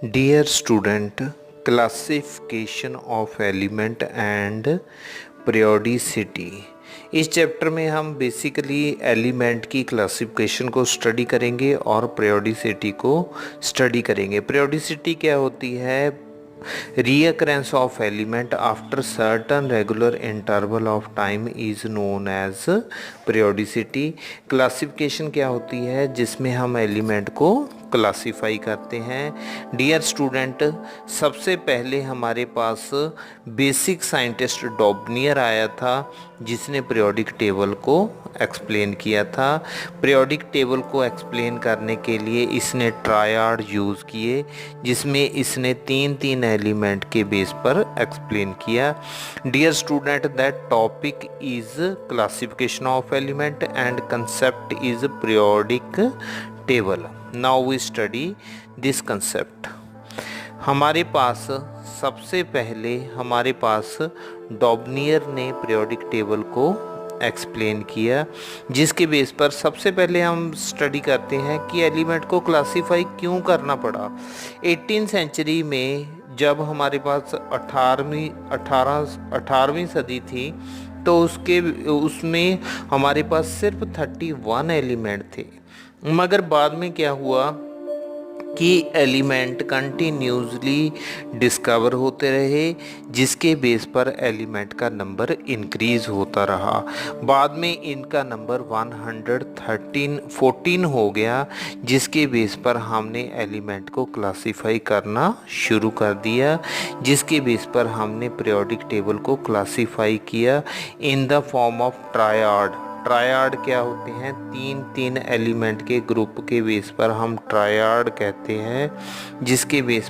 Dear student, classification of element and periodicity। इस chapter में हम बेसिकली एलिमेंट की क्लासिफिकेशन को स्टडी करेंगे और periodicity को स्टडी करेंगे। periodicity क्या होती है? Reoccurrence of element after certain regular interval of time is known as periodicity। Classification क्या होती है? जिसमें हम एलिमेंट को क्लासीफाई करते हैं। डियर स्टूडेंट, सबसे पहले हमारे पास बेसिक साइंटिस्ट डॉबनियर आया था जिसने पीरियोडिक टेबल को एक्सप्लेन किया था। पीरियोडिक टेबल को एक्सप्लेन करने के लिए इसने ट्रायड यूज़ किए जिसमें इसने तीन तीन एलिमेंट के बेस पर एक्सप्लेन किया। Dear student, that topic is classification of element and concept is periodic table. Now we study this concept. हमारे पास सबसे पहले डॉबनियर ने पीरियोडिक टेबल को एक्सप्लेन किया, जिसके बेस पर सबसे पहले हम स्टडी करते हैं कि एलिमेंट को क्लासीफाई क्यों करना पड़ा। 18वीं सेंचुरी में जब हमारे पास 18वीं सदी थी तो उसमें हमारे पास सिर्फ 31 एलिमेंट थे, मगर बाद में क्या हुआ कि एलिमेंट कंटिन्यूसली डिस्कवर होते रहे, जिसके बेस पर एलिमेंट का नंबर इंक्रीज़ होता रहा। बाद में इनका नंबर 114 हो गया, जिसके बेस पर हमने एलिमेंट को क्लासीफाई करना शुरू कर दिया, जिसके बेस पर हमने पीरियोडिक टेबल को क्लासीफाई किया in the form of triad. Triad क्या होते हैं? तीन तीन एलिमेंट के ग्रुप के बेस पर हम ट्रायड कहते हैं, जिसके बेस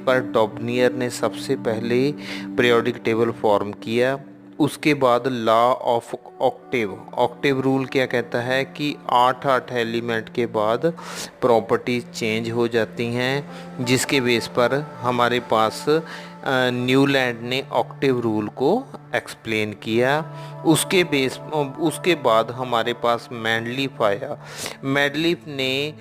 पर डॉबनियर ने सबसे पहले पीरियोडिक टेबल फॉर्म किया। उसके बाद लॉ ऑफ ऑक्टेव रूल क्या कहता है कि 8 एलिमेंट के बाद प्रॉपर्टीज चेंज हो जाती हैं, जिसके बेस पर हमारे पास न्यूलैंड ने ऑक्टेव रूल को एक्सप्लेन किया। उसके बाद हमारे पास मेंडलीफ आया। मेंडलीफ ने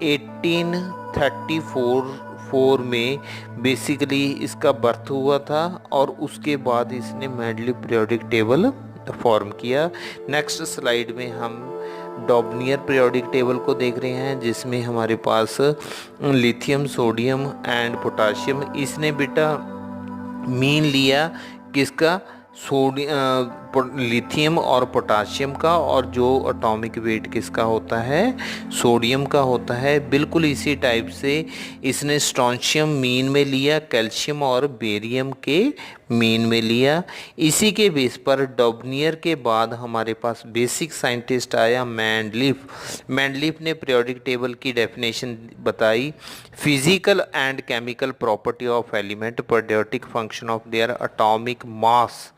1834 में बेसिकली इसका बर्थ हुआ था और उसके बाद इसने मेंडलीफ पीरियोडिक टेबल फॉर्म किया। नेक्स्ट स्लाइड में हम डॉबनियर पीरियोडिक टेबल को देख रहे हैं, जिसमें हमारे पास लिथियम, सोडियम एंड पोटाशियम। इसने बेटा मीन लिया किसका? लिथियम और पोटाशियम का, और जो एटॉमिक वेट किसका होता है? सोडियम का होता है। बिल्कुल इसी टाइप से इसने स्ट्रोंशियम मीन में लिया, कैल्शियम और बेरियम के मीन में लिया। इसी के बेस पर डॉबनियर के बाद हमारे पास बेसिक साइंटिस्ट आया मेंडलीफ। मेंडलीफ ने पीरियोडिक टेबल की डेफिनेशन बताई। Physical and chemical property of element, periodic function of their atomic mass.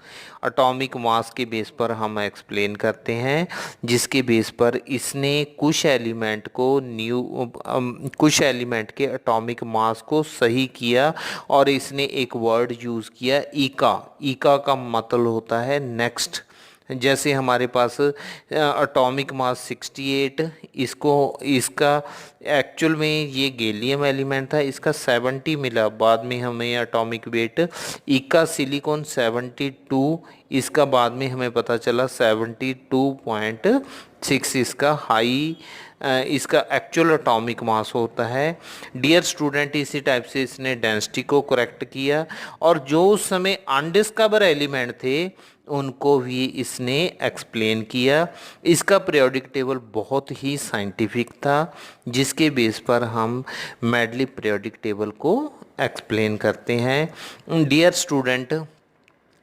Atomic mass के बेस पर हम एक्सप्लेन करते हैं, जिसके बेस पर इसने कुछ एलिमेंट के एटॉमिक मास को सही किया और इसने एक वर्ड यूज़ किया ईका का मतलब होता है नेक्स्ट। जैसे हमारे पास एटॉमिक मास 68, इसका एक्चुअल में ये गैलियम एलिमेंट था, इसका 70 मिला। बाद में हमें एटॉमिक वेट इका सिलिकॉन 72, इसका बाद में हमें पता चला 72.6 इसका एक्चुअल एटॉमिक मास होता है। डियर स्टूडेंट, इसी टाइप से इसने डेंसिटी को करेक्ट किया और जो उस समय अनडिस्कवर एलिमेंट थे उनको भी इसने एक्सप्लेन किया। इसका पीरियोडिक टेबल बहुत ही साइंटिफिक था, जिसके बेस पर हम मेंडलीफ पीरियोडिक टेबल को एक्सप्लेन करते हैं। Dear student,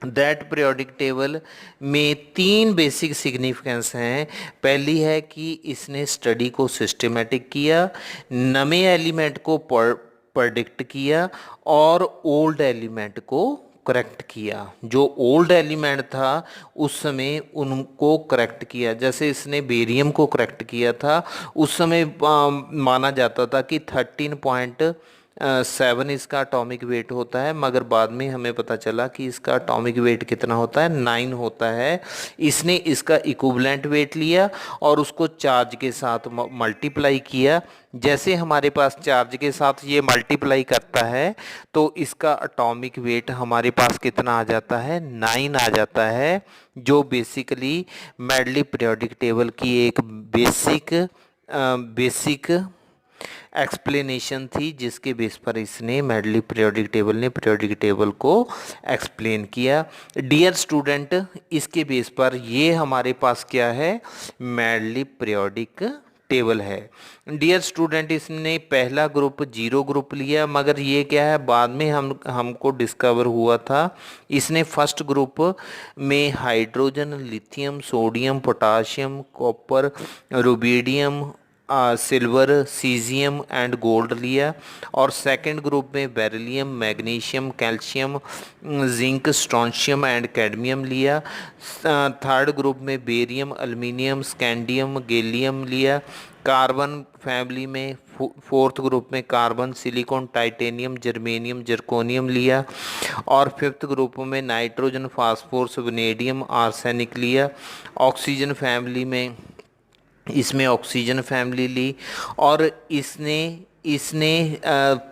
that periodic table में 3 बेसिक सिग्निफिकेंस हैं। पहली है कि इसने स्टडी को सिस्टमेटिक किया, नए एलिमेंट को प्रेडिक्ट किया और ओल्ड एलिमेंट को करेक्ट किया। जो ओल्ड एलिमेंट था उस समय उनको करेक्ट किया। जैसे इसने बेरियम को करेक्ट किया था, उस समय माना जाता था कि 7 इसका अटोमिक वेट होता है, मगर बाद में हमें पता चला कि इसका अटोमिक वेट कितना होता है, 9 होता है। इसने इसका इक्विवेलेंट वेट लिया और उसको चार्ज के साथ मल्टीप्लाई किया। जैसे हमारे पास चार्ज के साथ ये मल्टीप्लाई करता है तो इसका अटोमिक वेट हमारे पास कितना आ जाता है, 9 आ जाता है, जो बेसिकली मेडली पीरियोडिक टेबल की एक बेसिक एक्सप्लेनेशन थी, जिसके बेस पर इसने मेडली पीरियोडिक टेबल ने पीरियोडिक टेबल को एक्सप्लेन किया। डियर स्टूडेंट, इसके बेस पर ये हमारे पास क्या है, मेडली पीरियोडिक टेबल है। डियर स्टूडेंट, इसने पहला ग्रुप 0 ग्रुप लिया, मगर ये क्या है, बाद में हमको डिस्कवर हुआ था इसने फर्स्ट ग्रुप में hydrogen, lithium, sodium, potassium, copper, rubidium, silver, caesium and gold लिया, और सेकंड ग्रुप में beryllium, magnesium, calcium, zinc, strontium and cadmium लिया। थर्ड ग्रुप में बेरियम, एल्युमिनियम, स्कैंडियम, गैलियम लिया। कार्बन फैमिली में फोर्थ ग्रुप में carbon, silicon, titanium, germanium, zirconium लिया, और फिफ्थ ग्रुप में नाइट्रोजन, फास्फोरस, वनेडियम, आर्सेनिक लिया। ऑक्सीजन फैमिली में इसमें ऑक्सीजन फैमिली ली, और इसने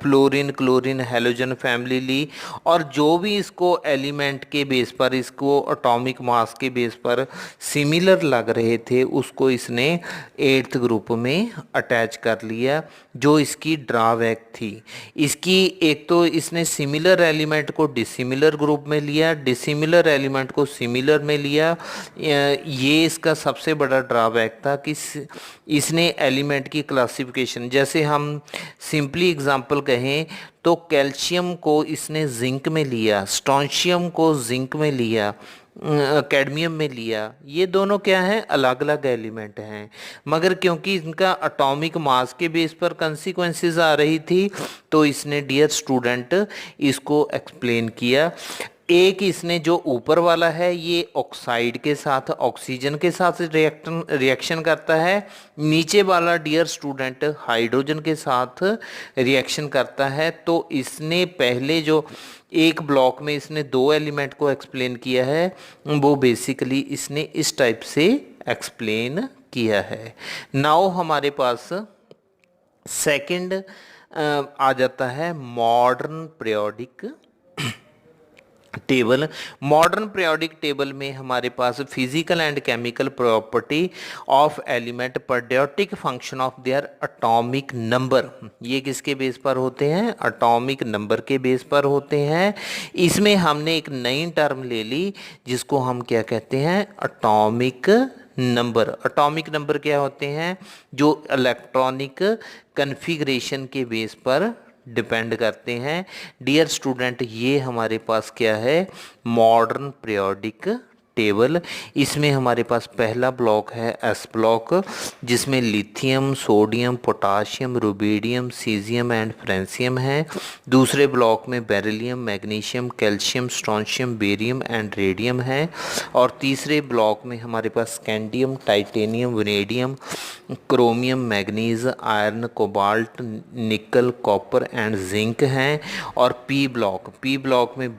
फ्लोरीन, क्लोरीन, हेलोजन फैमिली ली, और जो भी इसको एलिमेंट के बेस पर, इसको एटॉमिक मास के बेस पर सिमिलर लग रहे थे, उसको इसने 8th ग्रुप में अटैच कर लिया, जो इसकी ड्रॉबैक थी। इसकी एक तो इसने सिमिलर एलिमेंट को डिसिमिलर ग्रुप में लिया, डिसिमिलर एलिमेंट को सिमिलर में लिया। ये इसका सबसे बड़ा ड्रॉबैक था कि इसने एलिमेंट की क्लासिफिकेशन, जैसे हम सिंपली एग्जांपल कहें तो कैल्शियम को इसने जिंक में लिया, स्ट्रोंशियम को जिंक में लिया, कैडमियम में लिया। ये दोनों क्या हैं, अलग अलग एलिमेंट हैं, मगर क्योंकि इनका एटॉमिक मास के बेस पर कंसिक्वेंसेस आ रही थी, तो इसने डियर स्टूडेंट इसको एक्सप्लेन किया। एक इसने जो ऊपर वाला है ये ऑक्साइड के साथ, ऑक्सीजन के साथ रिएक्शन करता है, नीचे वाला डियर स्टूडेंट हाइड्रोजन के साथ रिएक्शन करता है। तो इसने पहले जो एक ब्लॉक में इसने 2 एलिमेंट को एक्सप्लेन किया है, वो बेसिकली इसने इस टाइप से एक्सप्लेन किया है। नाउ हमारे पास सेकंड आ जाता है modern periodic table. Modern periodic table में हमारे पास physical and chemical property of element, periodic function of their atomic number, ये किसके बेस पर होते हैं, एटॉमिक नंबर के बेस पर होते हैं। इसमें हमने एक नई टर्म ले ली जिसको हम क्या कहते हैं, एटॉमिक नंबर। एटॉमिक नंबर क्या होते हैं, जो इलेक्ट्रॉनिक कन्फिग्रेशन के बेस पर डिपेंड करते हैं। डियर स्टूडेंट, ये हमारे पास क्या है, मॉडर्न पीरियोडिक टेबल। इसमें हमारे पास पहला ब्लॉक है एस ब्लॉक, जिसमें lithium, sodium, potassium, rubidium, caesium and francium है। दूसरे ब्लॉक में beryllium, magnesium, calcium, strontium, barium and radium है। और तीसरे ब्लॉक में हमारे पास scandium, titanium, vanadium, chromium, manganese, iron, cobalt, nickel, copper and zinc हैं। और पी ब्लॉक में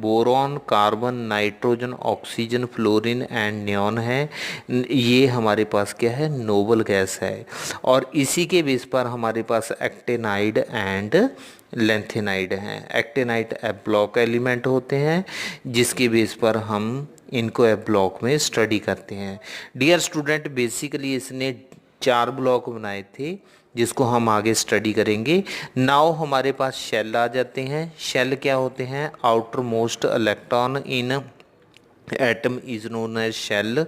boron, carbon, nitrogen, oxygen, fluorine and neon है। ये हमारे पास क्या है, नोबल गैस है। और इसी के बेस पर हमारे पास एक्टेनाइड एंड लेंथेनाइड हैं। एक्टेनाइड एफ ब्लॉक एलिमेंट होते हैं, जिसके बेस पर हम इनको एफ ब्लॉक में स्टडी करते हैं। डियर स्टूडेंट, बेसिकली इसने 4 ब्लॉक बनाए थे, जिसको हम आगे स्टडी करेंगे। नाउ हमारे पास शेल आ जाते हैं। शेल क्या होते हैं, outer most electron in atom is known as shell.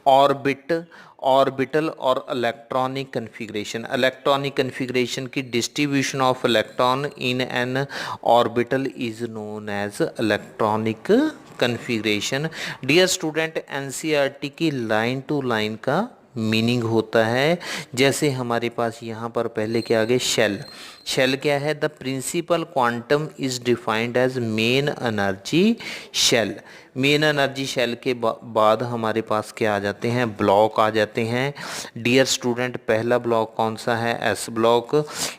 Orbital और इलेक्ट्रॉनिक कन्फिग्रेशन की distribution of electron in an orbital is known as electronic configuration. Dear student, NCERT की लाइन टू लाइन का meaning होता है, जैसे हमारे पास यहाँ पर पहले क्या आ गए, शेल। शेल क्या है? The principal quantum is defined as main energy shell. Main energy shell के बाद हमारे पास क्या आ जाते हैं? ब्लॉक आ जाते हैं। डियर स्टूडेंट, पहला ब्लॉक कौन सा है? S block.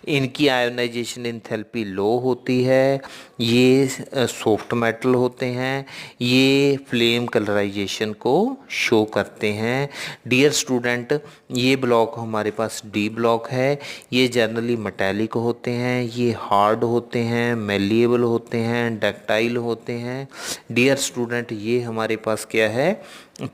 इनकी आयोनाइजेशन एंथैल्पी लो होती है। ये सॉफ्ट मेटल होते हैं। ये फ्लेम कलराइजेशन को शो करते हैं। डियर स्टूडेंट, ये ब्लॉक हमारे पास डी ब्लॉक है। ये जनरली मेटेलिक होते हैं, ये हार्ड होते हैं, मेलिएबल होते हैं, डक्टाइल होते हैं। डियर स्टूडेंट, ये हमारे पास क्या है?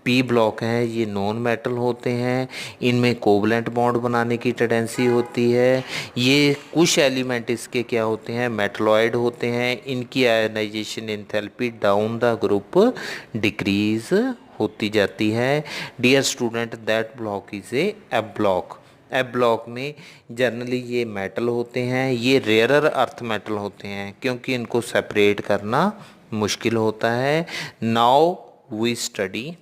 पी ब्लॉक है। ये नॉन मेटल होते हैं, इनमें कोवलेंट बॉन्ड बनाने की टेंडेंसी होती है। ये कुछ एलिमेंट इसके क्या होते हैं? मेटलॉइड होते हैं। इनकी ionization enthalpy down the group decrease होती जाती है। Dear student, that block is a f block. F block में जनरली ये मेटल होते हैं। ये रेयरर अर्थ मेटल होते हैं क्योंकि इनको सेपरेट करना मुश्किल होता है। Now we study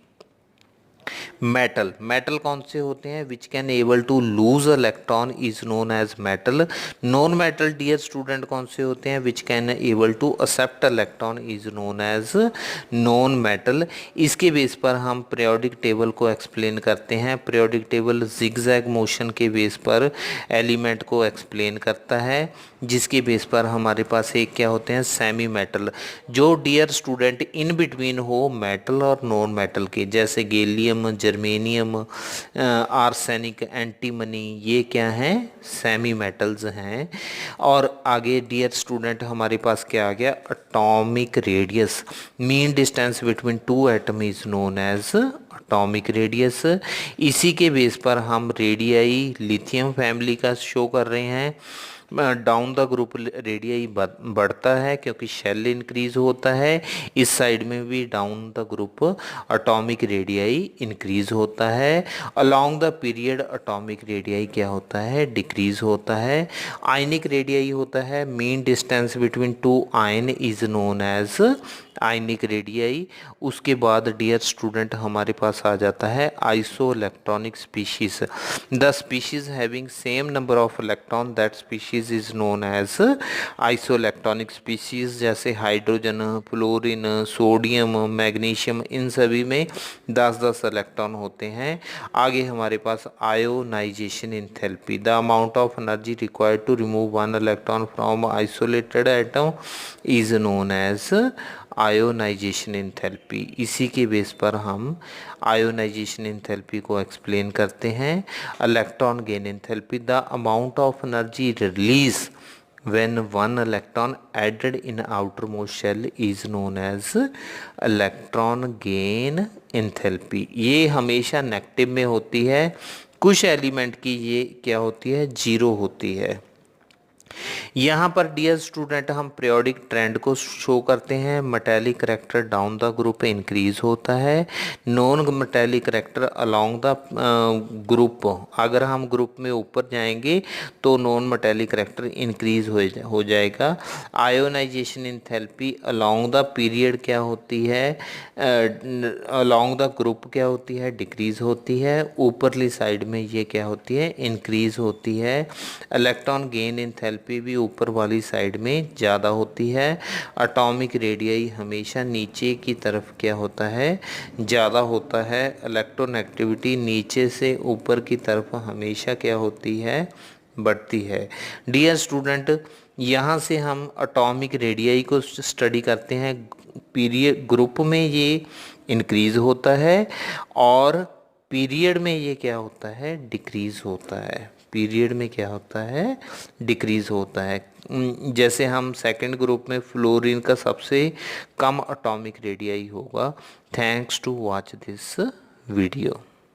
metal. Metal कौन से होते हैं? Which can able to lose electron is known as metal. Non metal dear student कौन से होते हैं? Which can able to accept electron is known as non metal. इसके बेस पर हम पीरियोडिक टेबल को एक्सप्लेन करते हैं। पीरियोडिक टेबल जिगजैग मोशन के बेस पर एलिमेंट को एक्सप्लेन करता है, जिसके बेस पर हमारे पास एक क्या होते हैं? सेमी मेटल, जो डियर स्टूडेंट इन बिटवीन हो मेटल और नॉन मेटल के, जैसे गैलियम, जर्मेनियम, आर्सेनिक, एंटीमनी, ये क्या हैं? सेमी मेटल्स हैं। और आगे डियर स्टूडेंट हमारे पास क्या आ गया? Atomic radius. Mean distance between two atom is known as atomic radius. इसी के बेस पर हम रेडियाई लिथियम फैमिली का शो कर रहे हैं। डाउन द ग्रुप रेडियाई बढ़ता है क्योंकि शेल इंक्रीज होता है। इस साइड में भी down the group atomic radii increase होता है। Along the period atomic radii क्या होता है? डिक्रीज होता है। आयनिक रेडियाई होता है। Mean distance between two ion is known as ionic radii. उसके बाद डियर स्टूडेंट हमारे पास आ जाता है isoelectronic species. The species having same number of electron, that species is known as isoelectronic species. जैसे हाइड्रोजन, फ्लोरीन, सोडियम, मैग्नीशियम, इन सभी में 10-10 इलेक्ट्रॉन होते हैं। आगे हमारे पास ionization enthalpy. The amount of energy required to remove one electron from isolated atom is known as ionization enthalpy. इसी के बेस पर हम आयोनाइजेशन एंथैल्पी को एक्सप्लेन करते हैं। Electron gain enthalpy, the amount of energy release when one electron added in outermost shell is known as electron gain enthalpy। ये हमेशा negative में होती है। कुछ एलिमेंट की ये क्या होती है? जीरो होती है। यहाँ पर डियर स्टूडेंट हम पीरियोडिक ट्रेंड को शो करते हैं। Metallic character down the group increase होता है। Non metallic character along the group, अगर हम ग्रुप में ऊपर जाएंगे तो नॉन मेटेलिक करेक्टर इंक्रीज हो जाएगा। Ionisation enthalpy along the period क्या होती है? अलोंग द ग्रुप क्या होती है? डिक्रीज होती है। ऊपरली साइड में ये क्या होती है? इंक्रीज होती है। इलेक्ट्रॉन गेन एंथैल्पी भी ऊपर वाली साइड में ज़्यादा होती है। एटॉमिक रेडियाई हमेशा नीचे की तरफ क्या होता है? ज़्यादा होता है। इलेक्ट्रोनेगेटिविटी नीचे से ऊपर की तरफ हमेशा क्या होती है? बढ़ती है। डियर स्टूडेंट, यहाँ से हम एटॉमिक रेडियाई को स्टडी करते हैं। पीरियड ग्रुप में ये इंक्रीज होता है और पीरियड में ये क्या होता है? डिक्रीज होता है। पीरियड में क्या होता है? डिक्रीज होता है। जैसे हम सेकंड ग्रुप में फ्लोरीन का सबसे कम एटॉमिक रेडियाई होगा। Thanks to watch this video.